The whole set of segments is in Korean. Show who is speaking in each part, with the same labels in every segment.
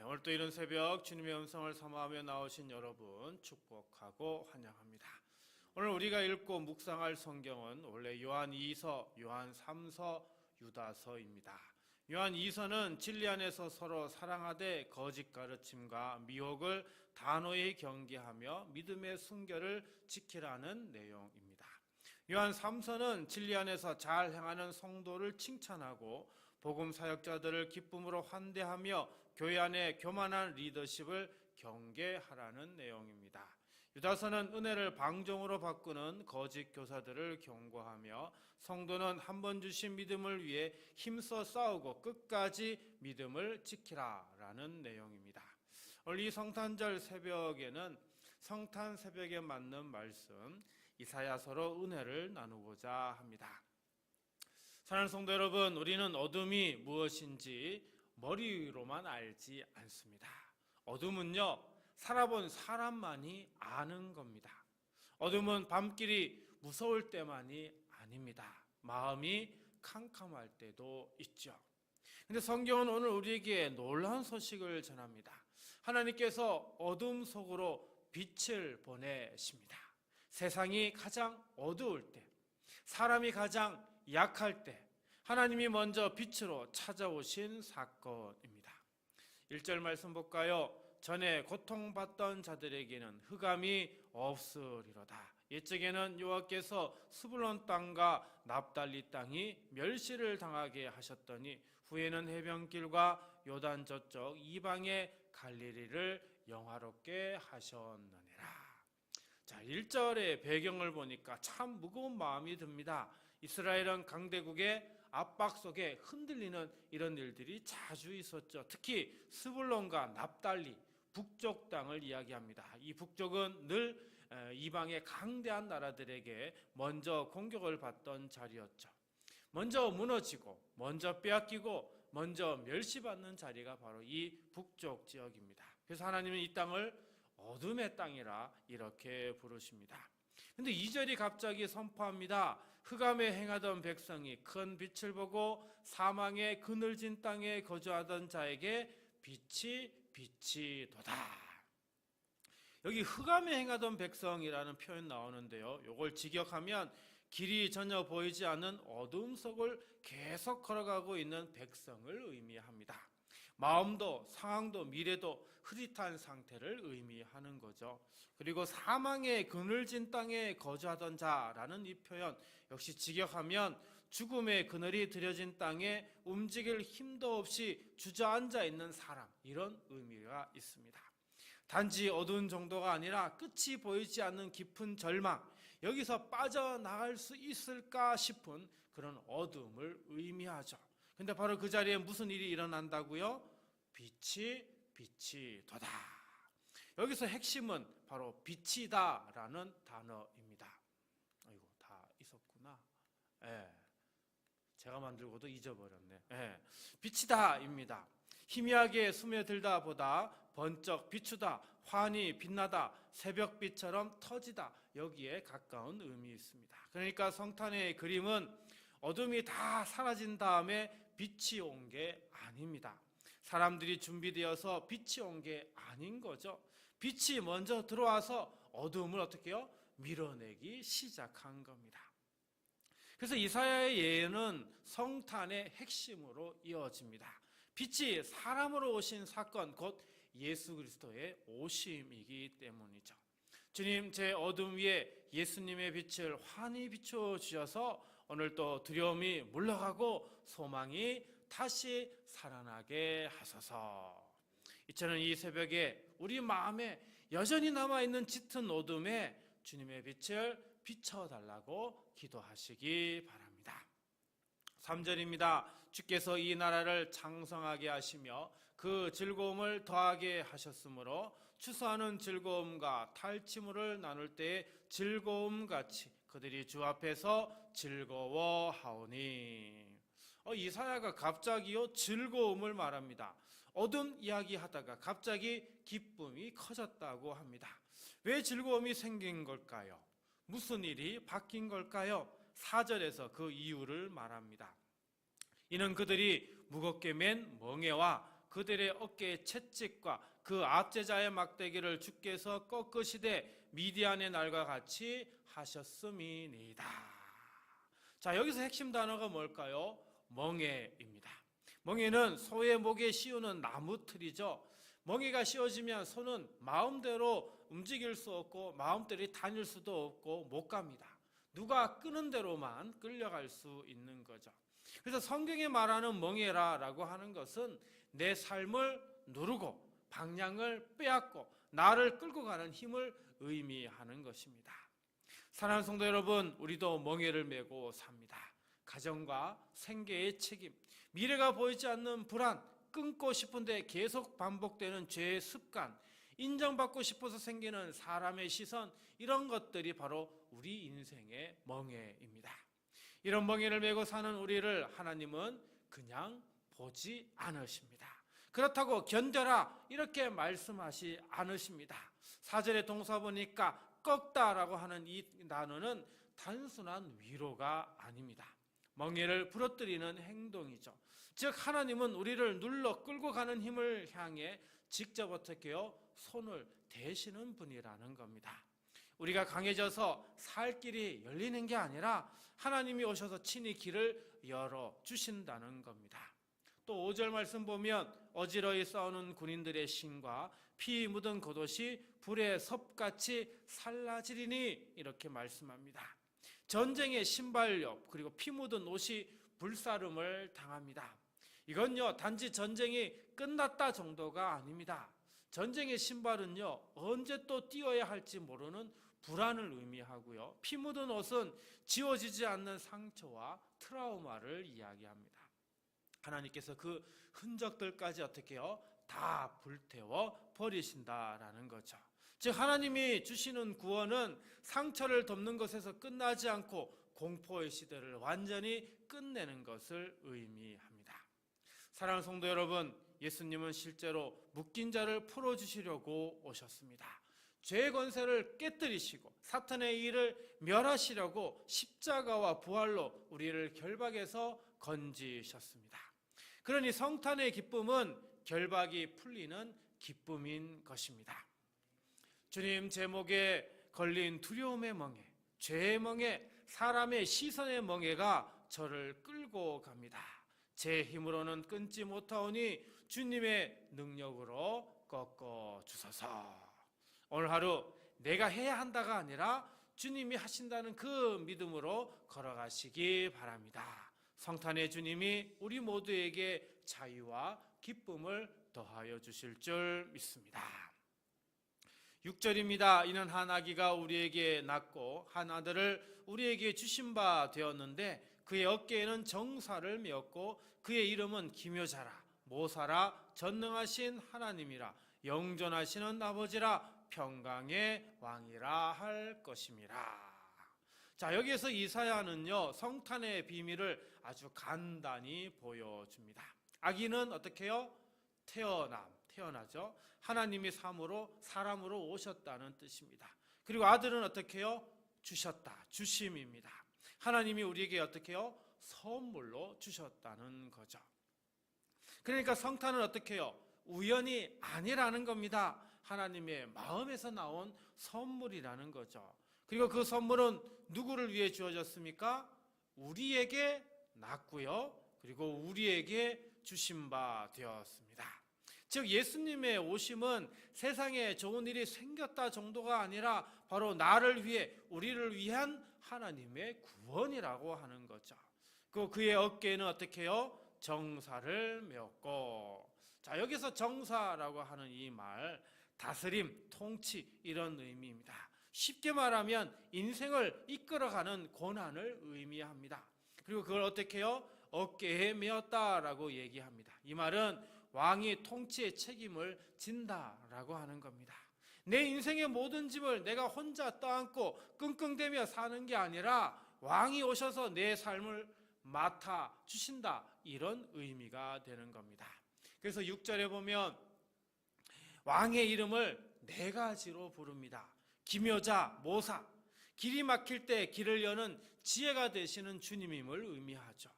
Speaker 1: 오늘 또 이런 새벽 주님의 음성을 사모하며 나오신 여러분 축복하고 환영합니다. 오늘 우리가 읽고 묵상할 성경은 원래 요한 2서, 요한 3서, 유다서입니다. 요한 2서는 진리 안에서 서로 사랑하되 거짓 가르침과 미혹을 단호히 경계하며 믿음의 순결을 지키라는 내용입니다. 요한 3서는 진리 안에서 잘 행하는 성도를 칭찬하고 복음 사역자들을 기쁨으로 환대하며 교회 안에 교만한 리더십을 경계하라는 내용입니다. 유다서는 은혜를 방종으로 바꾸는 거짓 교사들을 경고하며 성도는 한 번 주신 믿음을 위해 힘써 싸우고 끝까지 믿음을 지키라라는 내용입니다. 오늘 이 성탄절 새벽에는 성탄 새벽에 맞는 말씀 이사야서로 은혜를 나누고자 합니다. 사랑하는 성도 여러분, 우리는 어둠이 무엇인지 머리로만 알지 않습니다. 어둠은요, 살아본 사람만이 아는 겁니다. 어둠은 밤길이 무서울 때만이 아닙니다. 마음이 캄캄할 때도 있죠. 근데 성경은 오늘 우리에게 놀라운 소식을 전합니다. 하나님께서 어둠 속으로 빛을 보내십니다. 세상이 가장 어두울 때, 사람이 가장 약할 때 하나님이 먼저 빛으로 찾아오신 사건입니다. 1절 말씀 볼까요? 전에 고통받던 자들에게는 흑암이 없으리로다. 옛적에는 여호와께서 스불론 땅과 납달리 땅이 멸시를 당하게 하셨더니 후에는 해변길과 요단 저쪽 이방의 갈릴리를 영화롭게 하셨느니라. 자, 1절의 배경을 보니까 참 무거운 마음이 듭니다. 이스라엘은 강대국의 압박 속에 흔들리는 이런 일들이 자주 있었죠. 특히 스불론과 납달리 북쪽 땅을 이야기합니다. 이 북쪽은 늘 이방의 강대한 나라들에게 먼저 공격을 받던 자리였죠. 먼저 무너지고 먼저 빼앗기고 먼저 멸시받는 자리가 바로 이 북쪽 지역입니다. 그래서 하나님은 이 땅을 어둠의 땅이라 이렇게 부르십니다. 근데 2절이 갑자기 선포합니다. 흑암에 행하던 백성이 큰 빛을 보고 사망의 그늘진 땅에 거주하던 자에게 빛이 도다. 여기 흑암에 행하던 백성이라는 표현 나오는데요, 이걸 직역하면 길이 전혀 보이지 않는 어둠 속을 계속 걸어가고 있는 백성을 의미합니다. 마음도 상황도 미래도 흐릿한 상태를 의미하는 거죠. 그리고 사망의 그늘진 땅에 거주하던 자라는 이 표현 역시 직역하면 죽음의 그늘이 들여진 땅에 움직일 힘도 없이 주저앉아 있는 사람, 이런 의미가 있습니다. 단지 어두운 정도가 아니라 끝이 보이지 않는 깊은 절망, 여기서 빠져나갈 수 있을까 싶은 그런 어둠을 의미하죠. 근데 바로 그 자리에 무슨 일이 일어난다고요? 빛이 도다. 여기서 핵심은 바로 빛이다라는 단어입니다. 아이고, 다 있었구나. 제가 만들고도 잊어버렸네. 빛이다입니다. 희미하게 스며들다 보다 번쩍 비추다, 환히 빛나다, 새벽빛처럼 터지다, 여기에 가까운 의미 있습니다. 그러니까 성탄의 그림은 어둠이 다 사라진 다음에 빛이 온 게 아닙니다. 사람들이 준비되어서 빛이 온 게 아닌 거죠. 빛이 먼저 들어와서 어둠을 어떻게 해요? 밀어내기 시작한 겁니다. 그래서 이사야의 예언은 성탄의 핵심으로 이어집니다. 빛이 사람으로 오신 사건, 곧 예수 그리스도의 오심이기 때문이죠. 주님, 제 어둠 위에 예수님의 빛을 환히 비춰주셔서 오늘 또 두려움이 물러가고 소망이 다시 살아나게 하소서. 이처럼 이 새벽에 우리 마음에 여전히 남아있는 짙은 어둠에 주님의 빛을 비춰달라고 기도하시기 바랍니다. 3절입니다. 주께서 이 나라를 장성하게 하시며 그 즐거움을 더하게 하셨으므로 추수하는 즐거움과 탈취물을 나눌 때의 즐거움같이 그들이 주 앞에서 즐거워하오니. 이사야가 갑자기요 즐거움을 말합니다. 어둠 이야기하다가 갑자기 기쁨이 커졌다고 합니다. 왜 즐거움이 생긴 걸까요? 무슨 일이 바뀐 걸까요? 4절에서 그 이유를 말합니다. 이는 그들이 무겁게 맨 멍에와 그들의 어깨의 채찍과 그 압제자의 막대기를 주께서 꺾으시되 미디안의 날과 같이 하셨음이니이다. 자, 여기서 핵심 단어가 뭘까요? 멍에입니다. 멍에는 소의 목에 씌우는 나무 틀이죠. 멍에가 씌워지면 소는 마음대로 움직일 수 없고 마음대로 다닐 수도 없고 못 갑니다. 누가 끄는 대로만 끌려갈 수 있는 거죠. 그래서 성경에 말하는 멍에라라고 하는 것은 내 삶을 누르고 방향을 빼앗고 나를 끌고 가는 힘을 의미하는 것입니다. 사랑하는 성도 여러분, 우리도 멍에를 메고 삽니다. 가정과 생계의 책임, 미래가 보이지 않는 불안, 끊고 싶은데 계속 반복되는 죄의 습관, 인정받고 싶어서 생기는 사람의 시선, 이런 것들이 바로 우리 인생의 멍에입니다. 이런 멍에를 메고 사는 우리를 하나님은 그냥 보지 않으십니다. 그렇다고 견뎌라 이렇게 말씀하시 않으십니다. 4절의 동사 보니까 꺾다라고 하는 이 단어는 단순한 위로가 아닙니다. 멍에를 부러뜨리는 행동이죠. 즉 하나님은 우리를 눌러 끌고 가는 힘을 향해 직접 어떻게요? 손을 대시는 분이라는 겁니다. 우리가 강해져서 살 길이 열리는 게 아니라 하나님이 오셔서 친히 길을 열어주신다는 겁니다. 또 5절 말씀 보면 어지러이 싸우는 군인들의 신과 피 묻은 겉옷이 불의 섭같이 살라지리니 이렇게 말씀합니다. 전쟁의 신발력 그리고 피 묻은 옷이 불사름을 당합니다. 이건요 단지 전쟁이 끝났다 정도가 아닙니다. 전쟁의 신발은요 언제 또 뛰어야 할지 모르는 불안을 의미하고요, 피 묻은 옷은 지워지지 않는 상처와 트라우마를 이야기합니다. 하나님께서 그 흔적들까지 어떻게 해요? 다 불태워 버리신다라는 거죠. 즉 하나님이 주시는 구원은 상처를 덮는 것에서 끝나지 않고 공포의 시대를 완전히 끝내는 것을 의미합니다. 사랑하는 성도 여러분, 예수님은 실제로 묶인 자를 풀어주시려고 오셨습니다. 죄의 권세를 깨뜨리시고 사탄의 일을 멸하시려고 십자가와 부활로 우리를 결박에서 건지셨습니다. 그러니 성탄의 기쁨은 결박이 풀리는 기쁨인 것입니다. 주님, 제 목에 걸린 두려움의 멍에, 죄의 멍에, 사람의 시선의 멍에가 저를 끌고 갑니다. 제 힘으로는 끊지 못하오니 주님의 능력으로 꺾어 주소서. 오늘 하루 내가 해야 한다가 아니라 주님이 하신다는 그 믿음으로 걸어가시기 바랍니다. 성탄의 주님이 우리 모두에게 자유와 기쁨을 더하여 주실 줄 믿습니다. 6절입니다. 이는 한 아기가 우리에게 낳고 한 아들을 우리에게 주신 바 되었는데 그의 어깨에는 정사를 메었고 그의 이름은 기묘자라 모사라 전능하신 하나님이라 영존하시는 아버지라 평강의 왕이라 할 것임이라. 자, 여기에서 이사야는요 성탄의 비밀을 아주 간단히 보여줍니다. 아기는 어떻게 해요? 태어나죠. 하나님이 사람으로 오셨다는 뜻입니다. 그리고 아들은 어떻게 해요? 주셨다, 주심입니다. 하나님이 우리에게 어떻게 해요? 선물로 주셨다는 거죠. 그러니까 성탄은 어떻게 해요? 우연이 아니라는 겁니다. 하나님의 마음에서 나온 선물이라는 거죠. 그리고 그 선물은 누구를 위해 주어졌습니까? 우리에게 낳고요, 그리고 우리에게 주신 바 되었습니다. 즉 예수님의 오심은 세상에 좋은 일이 생겼다 정도가 아니라 바로 나를 위해, 우리를 위한 하나님의 구원이라고 하는 거죠. 그의 어깨에는 어떻게 해요? 정사를 메었고. 자, 여기서 정사라고 하는 이 말, 다스림, 통치 이런 의미입니다. 쉽게 말하면 인생을 이끌어가는 고난을 의미합니다. 그리고 그걸 어떻게 해요? 어깨에 메었다라고 얘기합니다. 이 말은 왕이 통치의 책임을 진다라고 하는 겁니다. 내 인생의 모든 짐을 내가 혼자 떠안고 끙끙대며 사는 게 아니라 왕이 오셔서 내 삶을 맡아 주신다, 이런 의미가 되는 겁니다. 그래서 6절에 보면 왕의 이름을 네 가지로 부릅니다. 기묘자, 모사, 길이 막힐 때 길을 여는 지혜가 되시는 주님임을 의미하죠.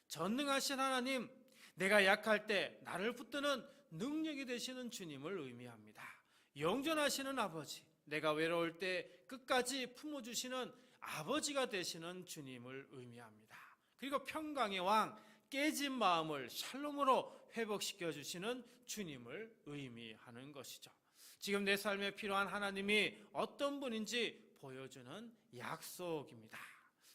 Speaker 1: 전능하신 하나님, 내가 약할 때 나를 붙드는 능력이 되시는 주님을 의미합니다. 영존하시는 아버지, 내가 외로울 때 끝까지 품어주시는 아버지가 되시는 주님을 의미합니다. 그리고 평강의 왕, 깨진 마음을 샬롬으로 회복시켜 주시는 주님을 의미하는 것이죠. 지금 내 삶에 필요한 하나님이 어떤 분인지 보여주는 약속입니다.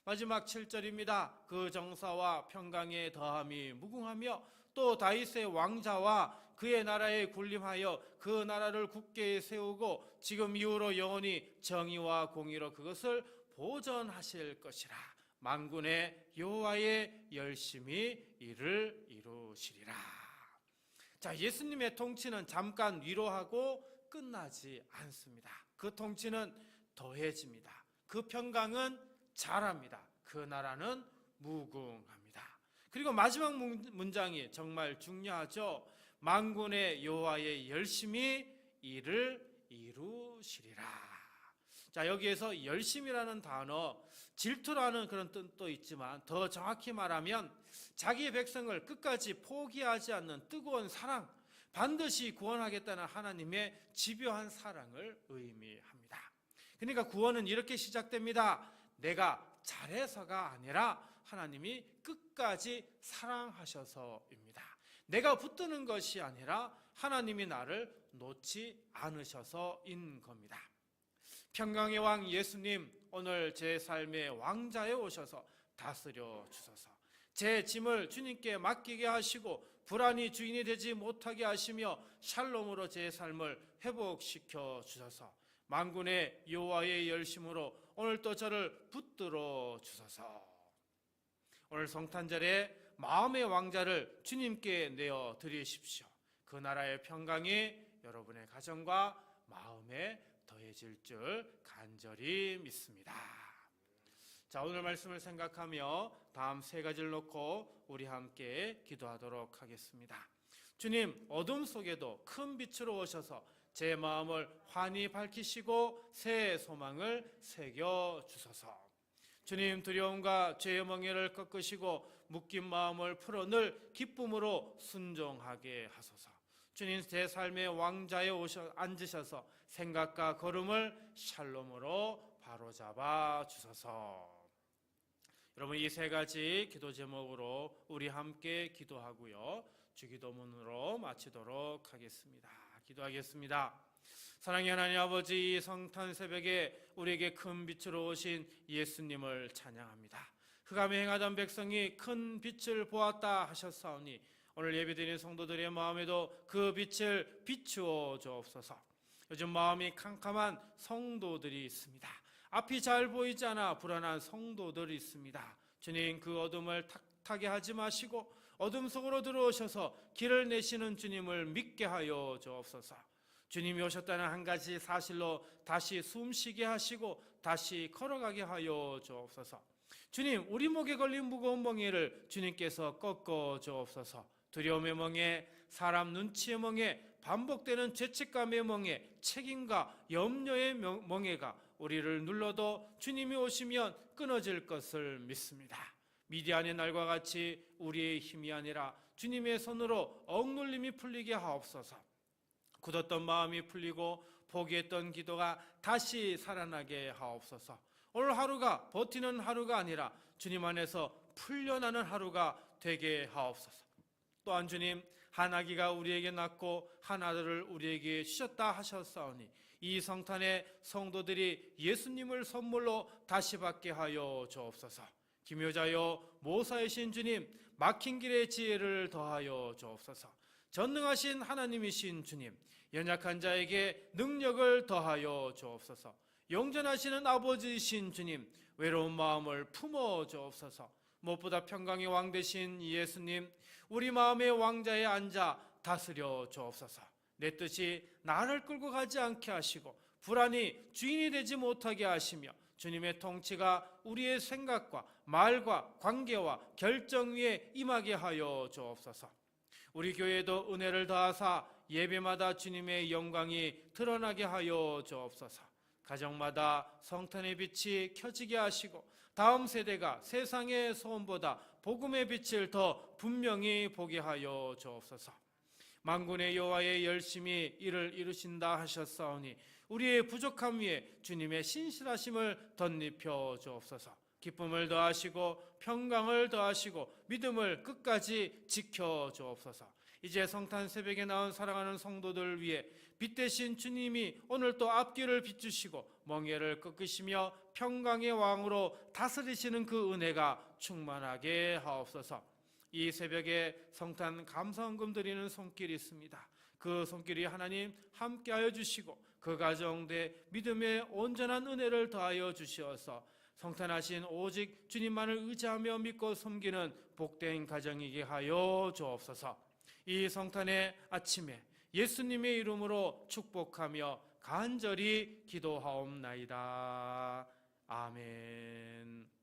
Speaker 1: 마지막 7절입니다. 그 정사와 평강의 더함이 무궁하며 또 다윗의 왕자와 그의 나라에 군림하여 그 나라를 굳게 세우고 지금 이후로 영원히 정의와 공의로 그것을 보존하실 것이라. 만군의 여호와의 열심히 이를 이루시리라. 자, 예수님의 통치는 잠깐 위로하고 끝나지 않습니다. 그 통치는 더해집니다. 그 평강은 자랍니다. 그 나라는 무궁합니다. 그리고 마지막 문장이 정말 중요하죠. 만군의 여호와의 열심히 이를 이루시리라. 자, 여기에서 열심이라는 단어, 질투라는 그런 뜻도 있지만 더 정확히 말하면 자기의 백성을 끝까지 포기하지 않는 뜨거운 사랑, 반드시 구원하겠다는 하나님의 집요한 사랑을 의미합니다. 그러니까 구원은 이렇게 시작됩니다. 내가 잘해서가 아니라 하나님이 끝까지 사랑하셔서입니다. 내가 붙드는 것이 아니라 하나님이 나를 놓지 않으셔서인 겁니다. 평강의 왕 예수님, 오늘 제 삶의 왕자에 오셔서 다스려 주소서. 제 짐을 주님께 맡기게 하시고 불안이 주인이 되지 못하게 하시며 샬롬으로 제 삶을 회복시켜 주소서. 만군의 여호와의 열심으로 오늘 또 저를 붙들어 주소서. 오늘 성탄절에 마음의 왕자를 주님께 내어 드리십시오. 그 나라의 평강이 여러분의 가정과 마음에 더해질 줄 간절히 믿습니다. 자, 오늘 말씀을 생각하며 다음 세 가지를 놓고 우리 함께 기도하도록 하겠습니다. 주님, 어둠 속에도 큰 빛으로 오셔서 제 마음을 환히 밝히시고 새 소망을 새겨 주소서. 주님, 두려움과 죄의 멍에를 꺾으시고 묶인 마음을 풀어 늘 기쁨으로 순종하게 하소서. 주님, 제 삶의 왕자에 앉으셔서 생각과 걸음을 샬롬으로 바로잡아 주소서. 여러분, 이 세 가지 기도 제목으로 우리 함께 기도하고요, 주기도문으로 마치도록 하겠습니다. 기도하겠습니다. 사랑의 하나님 아버지, 이 성탄 새벽에 우리에게 큰 빛으로 오신 예수님을 찬양합니다. 흑암에 행하던 백성이 큰 빛을 보았다 하셨사오니 오늘 예배드리는 성도들의 마음에도 그 빛을 비추어 주옵소서. 요즘 마음이 캄캄한 성도들이 있습니다. 앞이 잘 보이지 않아 불안한 성도들이 있습니다. 주님, 그 어둠을 탁하게 하지 마시고 어둠 속으로 들어오셔서 길을 내시는 주님을 믿게 하여 주옵소서. 주님이 오셨다는 한 가지 사실로 다시 숨쉬게 하시고 다시 걸어가게 하여 주옵소서. 주님, 우리 목에 걸린 무거운 멍에를 주님께서 꺾어 주옵소서. 두려움의 멍에, 사람 눈치의 멍에, 반복되는 죄책감의 멍에, 책임과 염려의 멍에가 우리를 눌러도 주님이 오시면 끊어질 것을 믿습니다. 미디안의 날과 같이 우리의 힘이 아니라 주님의 손으로 억눌림이 풀리게 하옵소서. 굳었던 마음이 풀리고 포기했던 기도가 다시 살아나게 하옵소서. 오늘 하루가 버티는 하루가 아니라 주님 안에서 풀려나는 하루가 되게 하옵소서. 또한 주님, 한 아기가 우리에게 낳고 한 아들을 우리에게 주셨다 하셨사오니 이 성탄에 성도들이 예수님을 선물로 다시 받게 하여 주옵소서. 기묘자여 모사이신 주님, 막힌 길에 지혜를 더하여 주옵소서. 전능하신 하나님이신 주님, 연약한 자에게 능력을 더하여 주옵소서. 영전하시는 아버지이신 주님, 외로운 마음을 품어 주옵소서. 무엇보다 평강의 왕 되신 예수님, 우리 마음의 왕자에 앉아 다스려 주옵소서. 내 뜻이 나를 끌고 가지 않게 하시고 불안이 주인이 되지 못하게 하시며 주님의 통치가 우리의 생각과 말과 관계와 결정 위에 임하게 하여 주옵소서. 우리 교회도 은혜를 더하사 예배마다 주님의 영광이 드러나게 하여 주옵소서. 가정마다 성탄의 빛이 켜지게 하시고 다음 세대가 세상의 소원보다 복음의 빛을 더 분명히 보게 하여 주옵소서. 만군의 여호와의 열심히 일을 이루신다 하셨사오니 우리의 부족함 위에 주님의 신실하심을 덧입혀 주옵소서. 기쁨을 더하시고 평강을 더하시고 믿음을 끝까지 지켜 주옵소서. 이제 성탄 새벽에 나온 사랑하는 성도들 위해 빛 대신 주님이 오늘 또 앞길을 비추시고 멍에를 꺾으시며 평강의 왕으로 다스리시는 그 은혜가 충만하게 하옵소서. 이 새벽에 성탄 감사헌금 드리는 손길이 있습니다. 그 손길이 하나님 함께하여 주시고 그 가정대 믿음의 온전한 은혜를 더하여 주시어서 성탄하신 오직 주님만을 의지하며 믿고 섬기는 복된 가정이게 하여 주옵소서. 이 성탄의 아침에 예수님의 이름으로 축복하며 간절히 기도하옵나이다. 아멘.